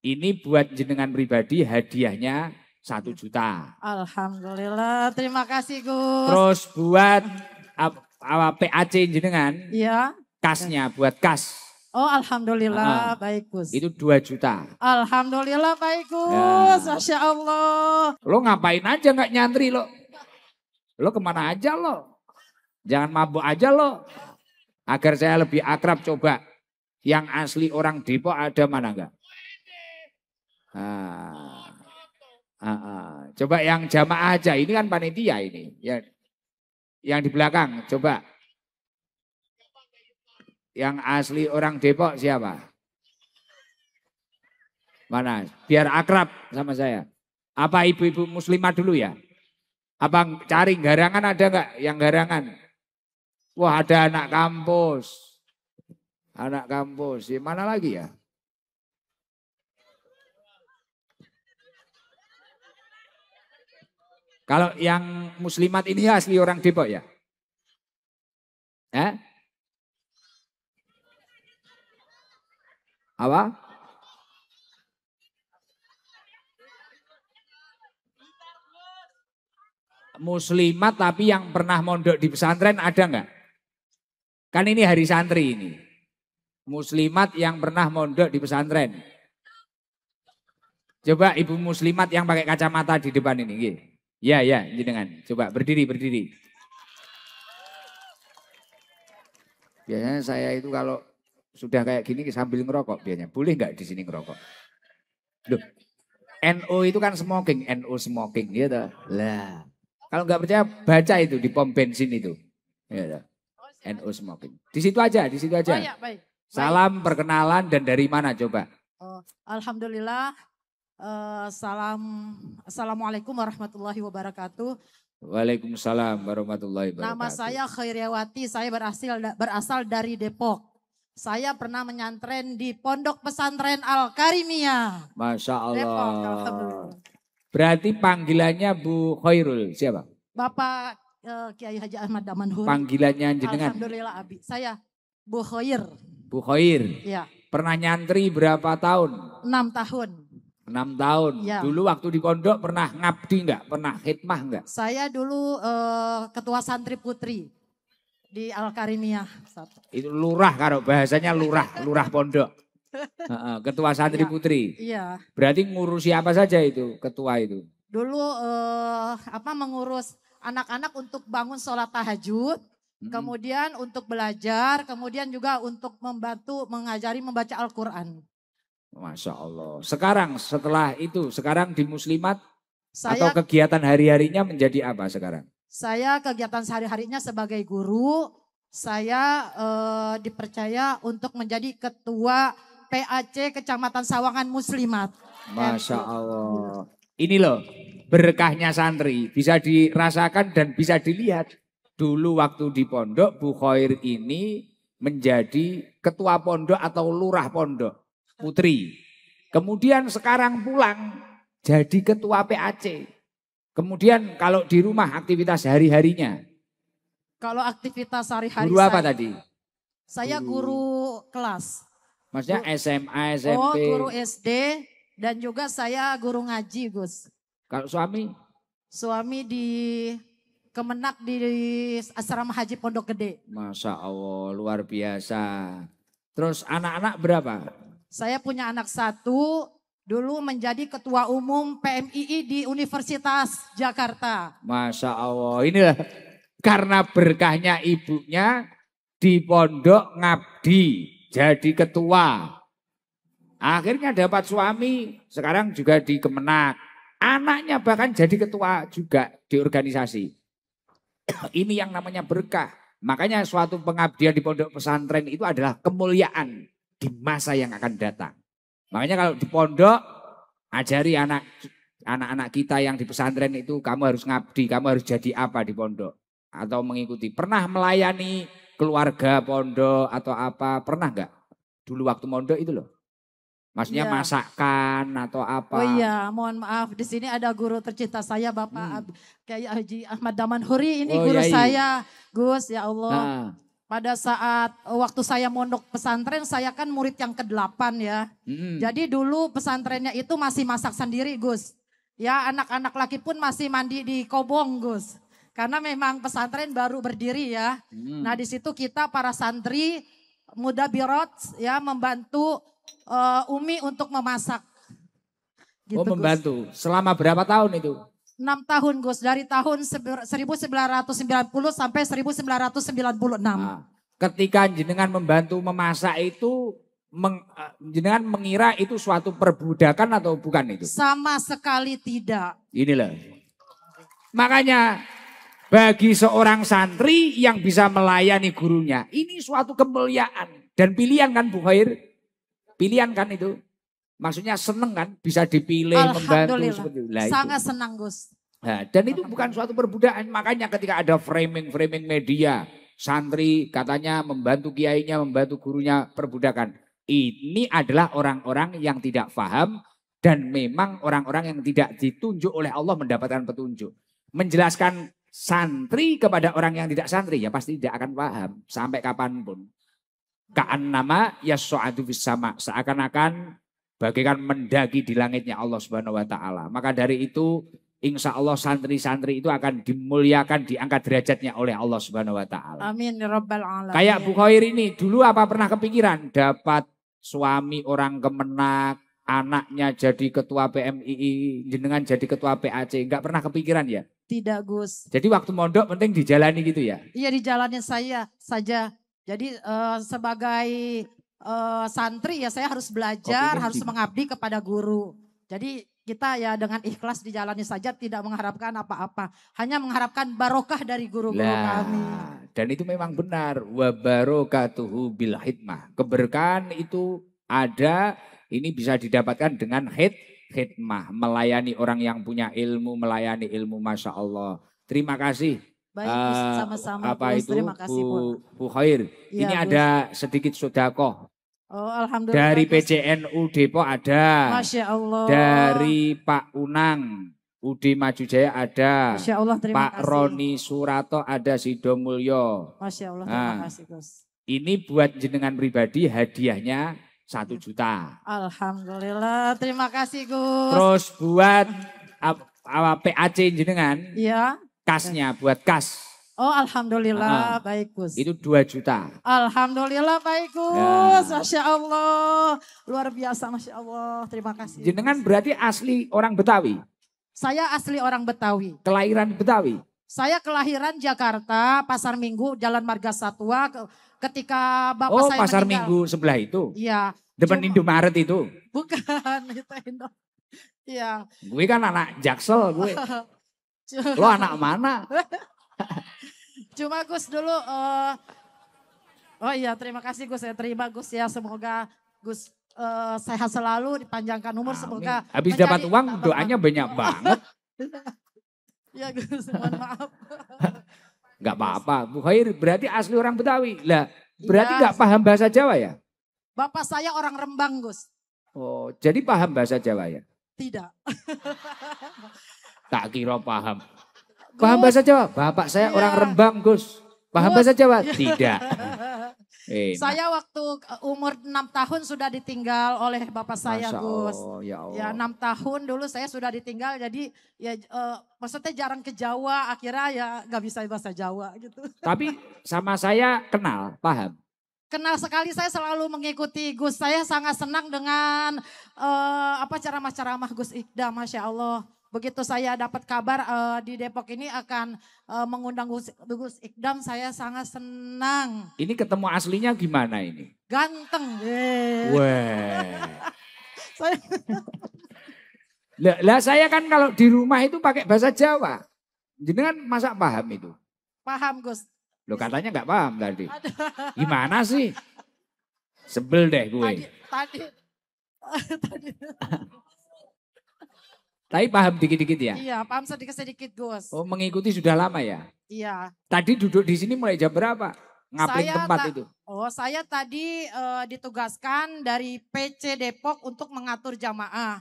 Ini buat jenengan pribadi hadiahnya 1 juta. Alhamdulillah, terima kasih Gus. Terus buat PAC jenengan, iya. Kasnya buat kas. Oh alhamdulillah, baik Gus. Itu 2 juta. Alhamdulillah baik Gus, Masya Allah. Lo ngapain aja nggak nyantri lo? Lo kemana aja lo? Jangan mabuk aja lo. Agar saya lebih akrab coba. Yang asli orang Depok ada mana enggak? Coba yang jamaah aja. Ini kan panitia ini. Yang di belakang coba. Yang asli orang Depok siapa? Mana? Biar akrab sama saya. Apa ibu-ibu muslimah dulu ya? Apa cari garangan ada enggak yang garangan? Wah ada anak kampus. Anak kampus. Mana lagi ya? Kalau yang muslimat ini asli orang Depok ya? Apa? Muslimat tapi yang pernah mondok di pesantren ada enggak? Kan ini hari santri ini. Muslimat yang pernah mondok di pesantren. Coba ibu muslimat yang pakai kacamata di depan ini. Ya, jenengan. Coba berdiri. Biasanya saya itu kalau sudah kayak gini sambil ngerokok biasanya. Boleh nggak di sini ngerokok? Loh, NO itu kan smoking, NO smoking gitu. Lah, kalau nggak percaya baca itu di pom bensin itu. Ya, NO smoking. Di situ aja. Oh, ya, baik. Salam, perkenalan dan dari mana coba? Alhamdulillah. Assalamualaikum warahmatullahi wabarakatuh. Waalaikumsalam warahmatullahi wabarakatuh. Nama saya Khairiawati, saya berasal dari Depok. Saya pernah menyantren di Pondok Pesantren Al-Karimiyah. Masya Allah. Depok, alhamdulillah. Berarti panggilannya Bu Khairul, siapa? Bapak Kiai Haji Ahmad Damanhuri. Panggilannya jenengan? Alhamdulillah Abi, saya Bu Khair. Bu Khair. Iya. Pernah nyantri berapa tahun? 6 tahun. 6 tahun. Ya. Dulu waktu di pondok pernah ngabdi enggak? Pernah khidmah enggak? Saya dulu ketua santri putri di Al-Karimiyah. Itu lurah kalau bahasanya lurah pondok. Ketua santri putri. Iya. Berarti ngurusi apa saja itu ketua itu? Dulu mengurus anak-anak untuk bangun sholat tahajud. Kemudian untuk belajar, kemudian juga untuk membantu mengajari membaca Al-Quran. Masya Allah. Sekarang setelah itu, sekarang di Muslimat atau kegiatan hari-harinya menjadi apa sekarang? Saya kegiatan sehari-harinya sebagai guru, saya dipercaya untuk menjadi ketua PAC Kecamatan Sawangan Muslimat. Masya Allah. Ini loh berkahnya santri, bisa dirasakan dan bisa dilihat. Dulu waktu di pondok, Bu Khair ini menjadi ketua pondok atau lurah pondok putri. Kemudian sekarang pulang jadi ketua PAC. Kemudian kalau di rumah aktivitas hari-harinya. Kalau aktivitas hari-hari guru apa tadi? Saya guru kelas. Maksudnya SMA, SMP? Oh, guru SD dan juga saya guru ngaji, Gus. Kalau suami? Suami di Kemenak di Asrama Haji Pondok Gede. Masya Allah, luar biasa. Terus anak-anak berapa? Saya punya anak 1, dulu menjadi ketua umum PMII di Universitas Jakarta. Masya Allah, inilah karena berkahnya ibunya di pondok ngabdi, jadi ketua. Akhirnya dapat suami, sekarang juga di Kemenak. Anaknya bahkan jadi ketua juga di organisasi. Ini yang namanya berkah. Makanya suatu pengabdian di pondok pesantren itu adalah kemuliaan di masa yang akan datang. Makanya kalau di pondok, ajari anak-anak kita yang di pesantren itu, kamu harus ngabdi, kamu harus jadi apa di pondok. Atau mengikuti. Pernah melayani keluarga pondok atau apa, pernah enggak? Dulu waktu pondok itu loh. Maksudnya masakan atau apa? Oh iya, mohon maaf. Di sini ada guru tercinta saya, Bapak Kiai Haji Ahmad Damanhuri. Ini guru saya, Gus, ya Allah. pada saat waktu saya mondok pesantren, saya kan murid yang ke-8 ya. Jadi dulu pesantrennya itu masih masak sendiri Gus. Ya anak-anak laki pun masih mandi di kobong Gus. Karena memang pesantren baru berdiri ya. Nah di situ kita para santri muda birot ya membantu Umi untuk memasak. Gitu, membantu. Gus. Selama berapa tahun itu? 6 tahun Gus, dari tahun 1990 sampai 1996. Nah, ketika jenengan membantu memasak itu, jenengan mengira itu suatu perbudakan atau bukan itu? Sama sekali tidak. Inilah. Makanya bagi seorang santri yang bisa melayani gurunya, ini suatu kemuliaan. Dan pilihan kan Bu Khair? Pilihan kan itu? Maksudnya seneng kan bisa dipilih membantu seperti itu. Sangat senang Gus. Nah, dan itu bukan suatu perbudakan. Makanya ketika ada framing media, santri katanya membantu kiainya, membantu gurunya perbudakan. Ini adalah orang-orang yang tidak paham dan memang orang-orang yang tidak ditunjuk oleh Allah mendapatkan petunjuk. Menjelaskan santri kepada orang yang tidak santri ya pasti tidak akan paham sampai kapanpun. Ka'annama yas'adu fis sama, seakan-akan bagaikan mendaki di langitnya Allah Subhanahu wa taala. Maka dari itu insya Allah santri-santri itu akan dimuliakan, diangkat derajatnya oleh Allah Subhanahu wa taala. Amin ya rabbal alamin. Kayak Bu Khair ini dulu apa pernah kepikiran dapat suami orang Kemenak, anaknya jadi ketua PMII, jenengan jadi ketua PAC, enggak pernah kepikiran ya? Tidak Gus. Jadi waktu mondok penting dijalani gitu ya? Iya dijalani saya saja. Jadi sebagai santri ya saya harus belajar, harus mengabdi kepada guru. Jadi kita ya dengan ikhlas dijalani saja, tidak mengharapkan apa-apa. Hanya mengharapkan barokah dari guru-guru kami. Dan itu memang benar. Wa barokatuhu bil hikmah. Keberkahan itu ada, ini bisa didapatkan dengan hikmah. Melayani orang yang punya ilmu, melayani ilmu Masya Allah. Terima kasih. Baik, sama-sama. Apa itu terima kasih, Bu Khair. Ya, ini ada sedikit sodakoh. Oh, alhamdulillah. Dari PCNU Depok ada. Masya Allah. Dari Pak Unang, UD Maju Jaya ada. Masya Allah, terima Pak kasih. Roni Surato ada, Sido Mulyo. Masya Allah, terima kasih Gus. Ini buat jenengan pribadi hadiahnya 1 juta. Alhamdulillah, terima kasih Gus. Terus buat PAC jenengan. Iya. Kasnya buat kas. Oh alhamdulillah baik Gus. Itu 2 juta. Alhamdulillah baik Gus. Ya. Masya Allah. Luar biasa Masya Allah. Terima kasih. Jenengan berarti asli orang Betawi? Saya asli orang Betawi. Kelahiran Betawi? Saya kelahiran Jakarta, Pasar Minggu, Jalan Marga Satwa. Ketika bapak saya Pasar meninggal. Minggu sebelah itu? Iya. Depan Indomaret itu? Bukan. Itu Indo. Iya. Gue kan anak Jaksel gue. Lo anak mana? Cuma Gus dulu, oh iya terima kasih Gus, saya terima Gus ya, semoga Gus sehat selalu, dipanjangkan umur. Amin. Semoga habis dapat uang doanya banyak banget. Ya Gus, mohon maaf. Gak apa-apa, Bu Khair berarti asli orang Betawi. Lah berarti gak paham bahasa Jawa ya? Bapak saya orang Rembang Gus. Oh jadi paham bahasa Jawa ya? Tidak. Tak kira paham. Paham bahasa Jawa? Bapak saya orang Rembang Gus. Paham bahasa Jawa? Tidak. Saya waktu umur 6 tahun sudah ditinggal oleh bapak saya Gus. Ya Allah. Ya 6 tahun dulu saya sudah ditinggal, jadi ya maksudnya jarang ke Jawa, akhirnya ya gak bisa bahasa Jawa gitu. Tapi sama saya kenal, paham. Kenal sekali, saya selalu mengikuti Gus. Saya sangat senang dengan ceramah-ceramah Gus Ikdam, Masya Allah. Begitu saya dapat kabar di Depok ini akan mengundang Gus Ikdam, saya sangat senang. Ini ketemu aslinya gimana ini? Ganteng. Wah. Lah saya kan kalau di rumah itu pakai bahasa Jawa. Jenengan masa paham itu? Paham Gus. Loh katanya nggak paham tadi. Gimana sih? Sebel deh gue. Tadi. Tapi paham dikit-dikit ya? Iya, paham sedikit-sedikit Gus. Oh, mengikuti sudah lama ya? Iya. Tadi duduk di sini mulai jam berapa? Ngapling tempat itu? Oh, saya tadi ditugaskan dari PC Depok untuk mengatur jamaah.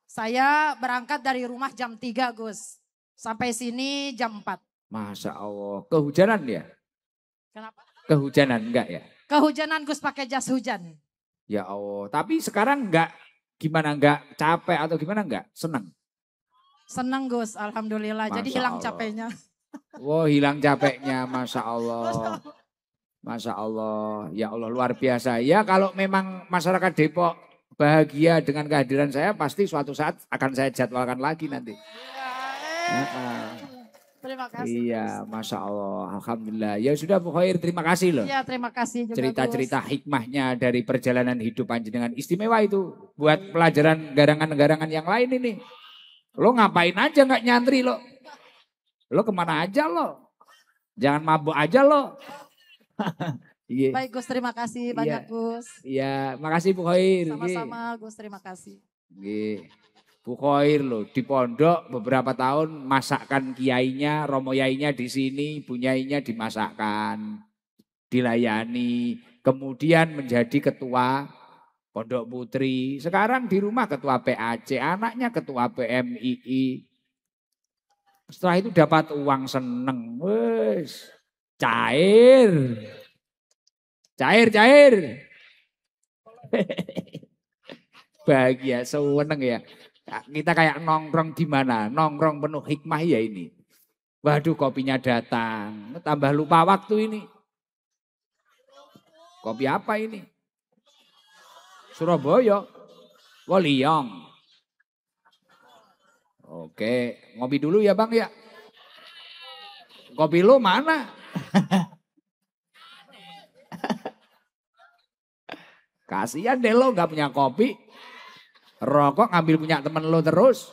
Saya berangkat dari rumah jam 3 Gus. Sampai sini jam 4. Masya Allah. Kehujanan ya? Kenapa? Kehujanan enggak ya? Kehujanan Gus pakai jas hujan. Ya Allah, tapi sekarang enggak gimana, enggak capek atau gimana, enggak? Senang? Senang Gus, alhamdulillah. Jadi Masya hilang Allah. capeknya. Wow, hilang capeknya, Masya Allah. Masya Allah, ya Allah luar biasa. Ya kalau memang masyarakat Depok bahagia dengan kehadiran saya, pasti suatu saat akan saya jadwalkan lagi nanti. Terima kasih. Iya, Masya Allah, Alhamdulillah. Ya sudah Bu Khair, terima kasih loh. Iya, terima kasih juga Cerita-cerita hikmahnya dari perjalanan hidup panjenengan istimewa itu. Buat pelajaran garangan-garangan yang lain ini. Lo ngapain aja nggak nyantri lo? Lo kemana aja lo? Jangan mabuk aja lo. Yeah. Baik Gus, terima kasih banyak Gus. Iya, makasih Bu Khair. Sama-sama Gus, terima kasih. Bu Khair loh di pondok beberapa tahun masakkan kiainya, romo yainya di sini, bu nyainya dimasakkan, dilayani, kemudian menjadi ketua Pondok Putri. Sekarang di rumah ketua PAC, anaknya ketua PMII. Setelah itu dapat uang seneng, wes cair. Bahagia, seneng ya. Kita kayak nongkrong di mana? Nongkrong penuh hikmah ya ini. Waduh, kopinya datang. Tambah lupa waktu ini. Kopi apa ini? Surabaya. Waliong. Oke, ngopi dulu ya Bang ya. Kopi lo mana? Kasihan deh lo gak punya kopi. Rokok ngambil punya temen lo terus.